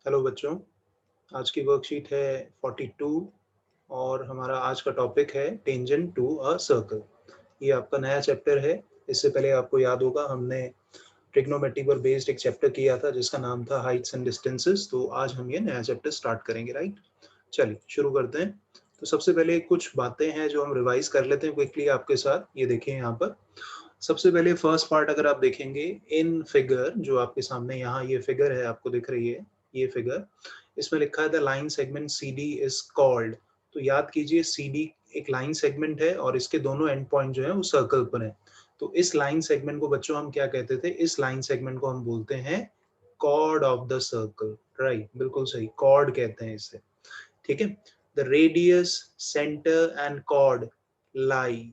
Hello बच्चों, आज की वर्कशीट है 42 और हमारा आज का टॉपिक है टेंजेंट टू अ सर्कल। ये आपका नया चैप्टर है। इससे पहले आपको याद होगा हमने ट्रिग्नोमेट्री पर बेस्ड एक चैप्टर किया था जिसका नाम था हाइट्स एंड डिस्टेंसेस। तो आज हम ये नया चैप्टर स्टार्ट करेंगे, राइट। चलिए शुरू करते हैं। तो सबसे पहले कुछ बातें हैं जो हम रिवाइज कर लेते हैं क्विकली आपके साथ। ये देखिए यहाँ पर सबसे पहले फर्स्ट पार्ट अगर आप देखेंगे इन फिगर, जो आपके सामने यहाँ ये फिगर है आपको दिख रही है, ये फिगर, इसमें लिखा है the line segment C D is called. तो याद कीजिए सी डी एक लाइन सेगमेंट है और इसके दोनों एंड पॉइंट जो है वो सर्कल पर है। तो इस लाइन सेगमेंट को बच्चों हम क्या कहते थे, इस लाइन सेगमेंट को हम बोलते हैं chord of the circle. Right, बिल्कुल सही, कॉर्ड कहते हैं इसे। ठीक है। The radius, centre and chord lie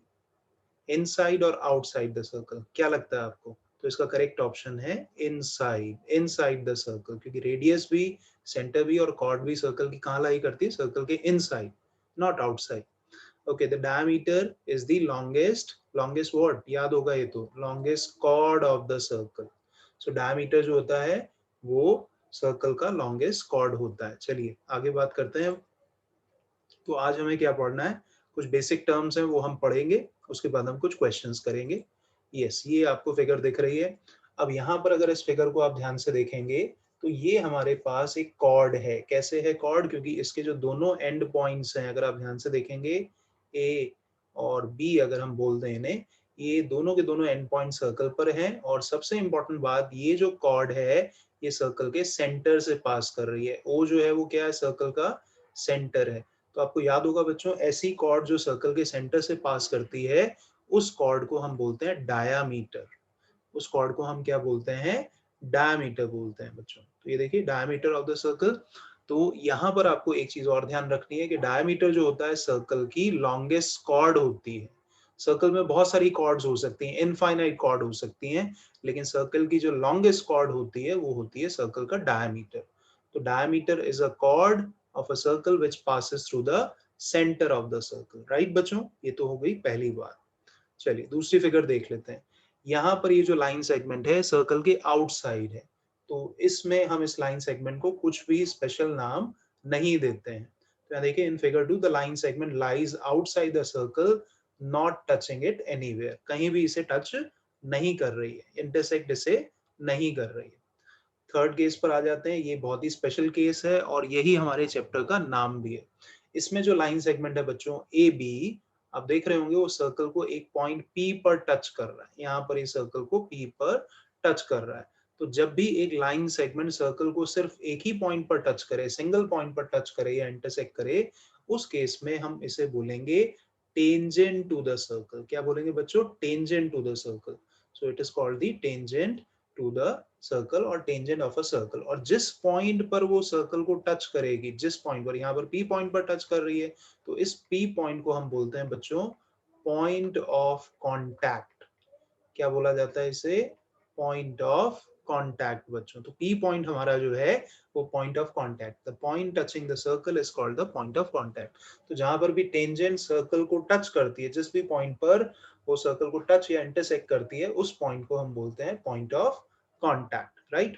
inside और आउटसाइड द सर्कल। क्या लगता है आपको? तो इसका करेक्ट ऑप्शन है इनसाइड, इनसाइड द सर्कल, क्योंकि रेडियस भी, सेंटर भी और कॉर्ड भी सर्कल की कहाँ लाई करती है? सर्कल के inside, not outside. Okay, the diameter is the longest, longest what याद होगा, ये तो longest chord of the circle. So diameter जो होता है वो सर्कल का लॉन्गेस्ट कॉर्ड होता है। चलिए आगे बात करते हैं। तो आज हमें क्या पढ़ना है, कुछ बेसिक टर्म्स हैं वो हम पढ़ेंगे, उसके बाद हम कुछ क्वेश्चंस करेंगे। यस, ये आपको फिगर दिख रही है। अब यहाँ पर अगर इस फिगर को आप ध्यान से देखेंगे तो ये हमारे पास एक कॉर्ड है। कैसे है कॉर्ड? क्योंकि इसके जो दोनों एंड पॉइंट्स हैं, अगर आप ध्यान से देखेंगे, ए और बी अगर हम बोल दें इन्हें, ये दोनों के दोनों एंड पॉइंट सर्कल पर हैं। और सबसे इंपॉर्टेंट बात, ये जो कॉर्ड है ये सर्कल के सेंटर से पास कर रही है। ओ जो है वो क्या है? सर्कल का सेंटर है। तो आपको याद होगा बच्चों, ऐसी कॉर्ड जो सर्कल के सेंटर से पास करती है उस कॉर्ड को हम बोलते हैं डायामीटर। उस कॉर्ड को हम क्या बोलते हैं? डायामीटर बोलते हैं बच्चों। तो ये देखिए डायामीटर ऑफ द सर्कल। तो यहाँ पर आपको एक चीज और ध्यान रखनी है कि डायामीटर जो होता है सर्कल की लॉन्गेस्ट कॉर्ड होती है। सर्कल में बहुत सारी कॉर्ड्स हो सकती हैं, इनफाइनाइट कॉर्ड हो सकती हैं, लेकिन सर्कल की जो लॉन्गेस्ट कॉर्ड होती है वो होती है सर्कल का डायामीटर। तो diameter is a cord of a circle which passes through the center of the circle, right बच्चों? ये तो हो गई पहली बात। चलिए दूसरी फिगर देख लेते हैं। यहाँ पर ये जो लाइन सेगमेंट है सर्कल के आउटसाइड है, तो इसमें हम इस लाइन सेगमेंट को कुछ भी स्पेशल नाम नहीं देते हैं। तो यहाँ देखिए in figure 2 the line segment lies outside the circle not touching it anywhere. कहीं भी इसे टच नहीं कर रही है, इंटरसेक्ट इसे नहीं कर रही है। थर्ड केस पर आ जाते हैं। ये बहुत ही स्पेशल केस है और यही हमारे चैप्टर का नाम भी है। इसमें जो लाइन सेगमेंट है बच्चों ए बी, आप देख रहे होंगे वो सर्कल को एक पॉइंट पी पर टच कर रहा है। यहाँ पर इस सर्कल को पी पर टच कर रहा है। तो जब भी एक लाइन सेगमेंट सर्कल को सिर्फ एक ही पॉइंट पर टच करे, सिंगल पॉइंट पर टच करे या इंटरसेक्ट करे, उस केस में हम इसे बोलेंगे टेंजेंट टू द सर्कल। क्या बोलेंगे बच्चों? Tangent to the circle. So it is called the tangent to the circle और टेंजेंट ऑफ अ सर्कल। और जिस पॉइंट पर वो सर्कल को टच करेगी, जिस पॉइंट पर, यहाँ पर पी पॉइंट पर टच कर रही है, तो इस पी पॉइंट को हम बोलते हैं बच्चों पॉइंट ऑफ कांटेक्ट। क्या बोला जाता है इसे? पॉइंट ऑफ कांटेक्ट बच्चों। तो पी पॉइंट हमारा जो है वो point of contact, the point touching the circle is called the point of contact. तो जहां पर भी टेंजेंट सर्कल को टच करती है, जिस भी पॉइंट पर वो सर्कल को टच या इंटरसेक्ट करती है, उस पॉइंट को हम बोलते हैं पॉइंट ऑफ कांटेक्ट, राइट।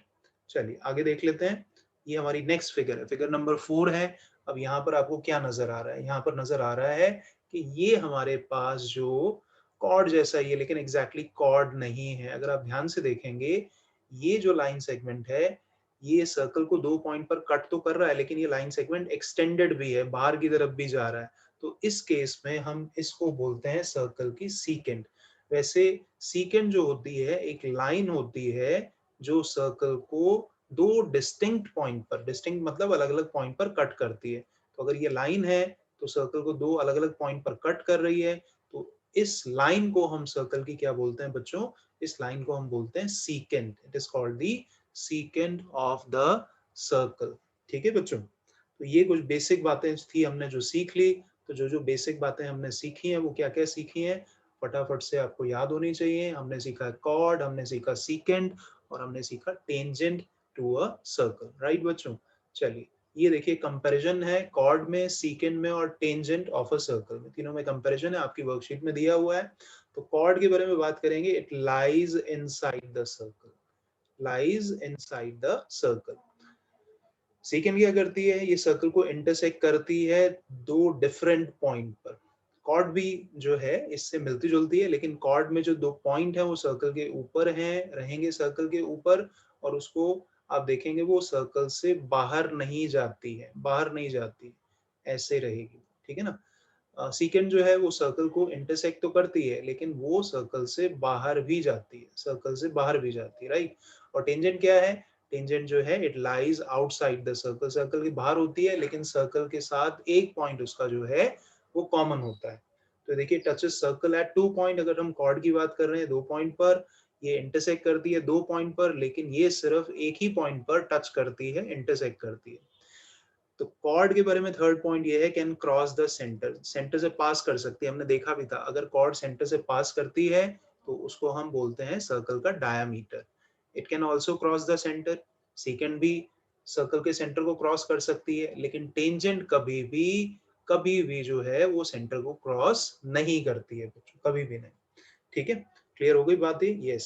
चलिए आगे देख लेते हैं। ये हमारी नेक्स्ट फिगर है, फिगर नंबर 4 है। अब यहाँ पर आपको क्या नजर आ रहा है? यहाँ पर नजर आ रहा है कि ये हमारे पास जो कॉर्ड जैसा ही है, लेकिन एग्जैक्टली कॉर्ड नहीं है। अगर आप ध्यान से देखेंगे, ये जो लाइन सेगमेंट है ये सर्कल को दो पॉइंट पर कट तो कर रहा है, लेकिन ये लाइन सेगमेंट एक्सटेंडेड भी है, बाहर की तरफ भी जा रहा है। तो इस केस में हम इसको बोलते हैं सर्कल की सीकेंट। वैसे सीकेंट जो होती है एक लाइन होती है जो सर्कल को दो डिस्टिंक्ट पॉइंट पर, डिस्टिंक्ट मतलब अलग अलग पॉइंट पर कट करती है। तो अगर ये लाइन है तो सर्कल को दो अलग अलग पॉइंट पर कट कर रही है, तो इस लाइन को हम सर्कल की क्या बोलते हैं बच्चों? इस लाइन को हम बोलते हैं secant. It is called the secant of the circle. ठीक है बच्चों, तो ये कुछ बेसिक बातें थी हमने जो सीख ली। तो जो जो बेसिक बातें हमने सीखी हैं वो क्या क्या सीखी हैं, फटाफट से आपको याद होनी चाहिए। हमने सीखा कॉर्ड, हमने सीखा सीकेंट और हमने सीखा tangent to a circle, right बच्चों। चलिए ये देखिए कंपैरिजन है कॉर्ड में, सीकेंट में और टेंजेंट ऑफ अ सर्कल में, तीनों में कंपैरिजन है, आपकी वर्कशीट में दिया हुआ है। तो कॉर्ड के बारे में बात करेंगे, it lies inside the circle, lies inside the circle. Second क्या करती है, ये सर्कल को इंटरसेक्ट करती है दो डिफरेंट पॉइंट पर। कॉर्ड भी जो है इससे मिलती जुलती है, लेकिन कॉर्ड में जो दो पॉइंट है वो सर्कल के ऊपर हैं, रहेंगे सर्कल के ऊपर, और उसको आप देखेंगे वो सर्कल से बाहर नहीं जाती है, बाहर नहीं जाती, ऐसे रहेगी, ठीक है ना। सेकेंड जो है वो सर्कल को इंटरसेक्ट तो करती है, लेकिन वो सर्कल से बाहर भी जाती है, सर्कल से बाहर भी जाती है, राइट। और टेंजेंट क्या है, टेंजेंट जो है it lies outside the circle, circle के बाहर होती है, लेकिन सर्कल के साथ एक पॉइंट उसका जो है वो कॉमन होता है। तो देखिए टचेस सर्कल एट 2 पॉइंट, अगर हम कॉर्ड की बात कर रहे हैं 2 पॉइंट पर, ये इंटरसेक्ट करती है 2 पॉइंट पर, लेकिन ये सिर्फ एक ही पॉइंट पर टच करती है, इंटरसेक्ट करती है। तो कॉर्ड के बारे में थर्ड पॉइंट ये है, can cross the centre, centre से पास कर सकती है, हमने देखा भी था, अगर कॉर्ड सेंटर से पास करती है तो उसको हम बोलते हैं सर्कल का diameter. It can also cross the centre, second भी सर्कल के सेंटर को क्रॉस कर सकती है, लेकिन टेंजेंट कभी भी जो है वो सेंटर को क्रॉस नहीं करती है बच्चों, कभी भी नहीं, ठीक है। क्लियर हो गई बातें, यस।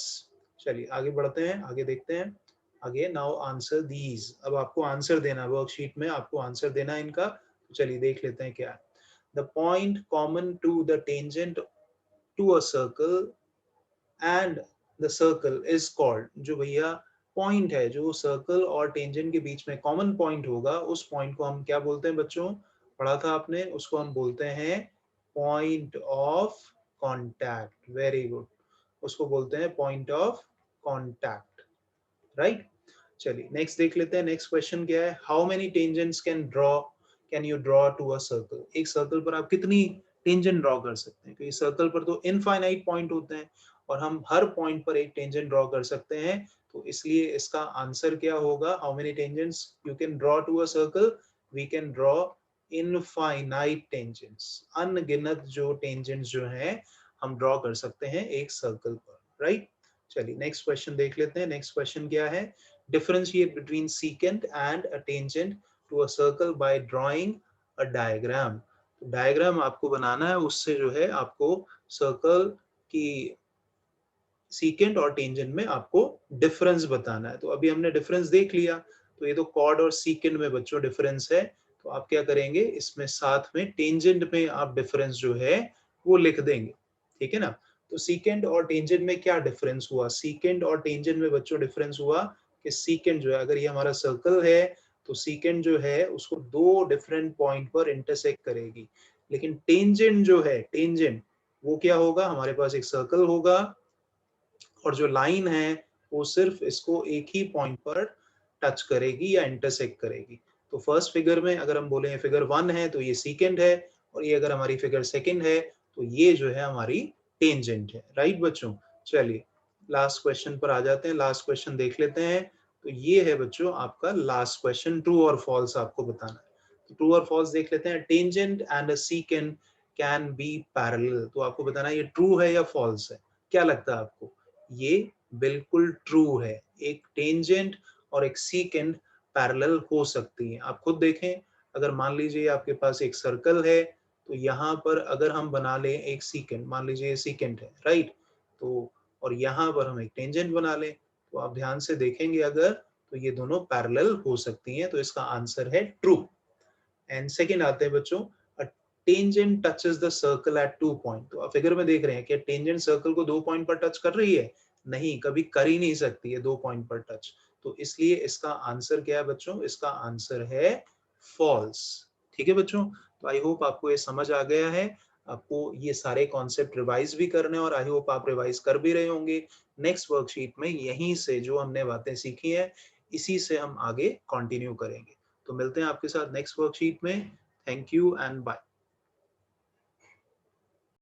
चलिए आगे बढ़ते हैं, आगे देखते हैं। आगे नाउ आंसर दीज, अब आपको आंसर देना, वर्कशीट में आपको आंसर देना है इनका। तो चलिए देख लेते हैं क्या है। The point common to the tangent to a circle and the circle is called, जो भैया पॉइंट है जो सर्कल और टेंजेंट के बीच में कॉमन पॉइंट होगा, उस पॉइंट को हम क्या बोलते हैं बच्चों, पढ़ा था आपने, उसको हम बोलते हैं point of contact. Very good, उसको बोलते हैं पॉइंट ऑफ कॉन्टैक्ट, राइट। चलिए नेक्स्ट देख लेते हैं, नेक्स्ट क्वेश्चन क्या है, how many tangents can you draw to a circle, एक सर्कल पर आप कितनी टेंजेंट ड्रॉ कर सकते हैं, क्योंकि सर्कल पर तो इनफाइनाइट पॉइंट होते हैं और हम हर पॉइंट पर एक टेंजेंट ड्रॉ कर सकते हैं। तो इसलिए इसका आंसर क्या होगा, how many tangents you can draw to a circle, we can draw infinite tangents, अनगिनत जो टेंजेंट्स जो हैं हम ड्रॉ कर सकते हैं एक सर्कल पर, राइट। चलिए नेक्स्ट क्वेश्चन देख लेते हैं, नेक्स्ट क्वेश्चन क्या है, differentiate between secant and a tangent to a circle by drawing a diagram। तो डायग्राम आपको बनाना है, उससे जो है आपको सर्कल की सीकेंट और टेंजेंट में आपको डिफरेंस बताना है। तो अभी हमने डिफरेंस देख लिया, तो ये तो कॉर्ड और सीकेंट में बच्चों डिफरेंस है, तो आप क्या करेंगे, इसमें साथ में टेंजेंट में आप डिफरेंस जो है वो लिख देंगे, ठीक है ना। तो सीकेंट और टेंजेंट में क्या डिफरेंस हुआ, सीकेंट और टेंजेंट में बच्चों डिफरेंस हुआ कि सीकेंट जो है, अगर ये हमारा सर्कल है तो सीकेंट जो है उसको दो डिफरेंट पॉइंट पर इंटरसेक्ट करेगी, लेकिन टेंजेंट जो है, टेंजेंट वो क्या होगा, हमारे पास एक सर्कल होगा और जो लाइन है वो सिर्फ इसको एक ही पॉइंट पर टच करेगी या इंटरसेक्ट करेगी। तो फर्स्ट फिगर में अगर हम बोले फिगर 1 है तो ये सीकेंट है, और ये अगर हमारी फिगर सेकंड है तो ये जो है हमारी टेंजेंट है, राइट बच्चों। चलिए लास्ट क्वेश्चन पर आ जाते हैं, लास्ट क्वेश्चन देख लेते हैं। तो ये है बच्चों आपका लास्ट क्वेश्चन, ट्रू और फॉल्स आपको बताना है। तो ट्रू और फॉल्स देख लेते हैं, tangent and a secant can be parallel, तो आपको बताना है ये ट्रू है या फॉल्स है, क्या लगता है आपको। ये बिल्कुल ट्रू है, एक टेंजेंट और एक सीकेंट पैरेलल हो सकती है। आप खुद देखें, अगर मान लीजिए आपके पास एक सर्कल है, तो यहाँ पर अगर हम बना लें एक सीकेंट, मान लीजिए ये सीकेंट है, राइट, तो और यहाँ पर हम एक टेंजेंट बना लें, तो आप ध्यान से देखेंगे अगर, तो ये दोनों पैरेलल हो सकती हैं, तो इसका आंसर है ट्रू। एंड सेकंड आते हैं बच्चों, a tangent touches the circle eight 2 point, तो आप फिगर में देख रहे हैं कि टेंजेंट सर्कल को 2 पॉइंट पर टच कर रही है, नहीं, कभी कर ही नहीं सकती है 2 पॉइंट पर टच। तो इसलिए इसका आंसर क्या है बच्चों, इसका आंसर है फॉल्स, ठीक है बच्चों। तो आई होप आपको ये समझ आ गया है, आपको ये सारे कॉन्सेप्ट रिवाइज भी करने, और आई होप आप रिवाइज कर भी रहे होंगे। नेक्स्ट वर्कशीट में यहीं से जो हमने बातें सीखी हैं इसी से हम आगे कंटिन्यू करेंगे। तो मिलते हैं आपके साथ नेक्स्ट वर्कशीट में। Thank you and bye.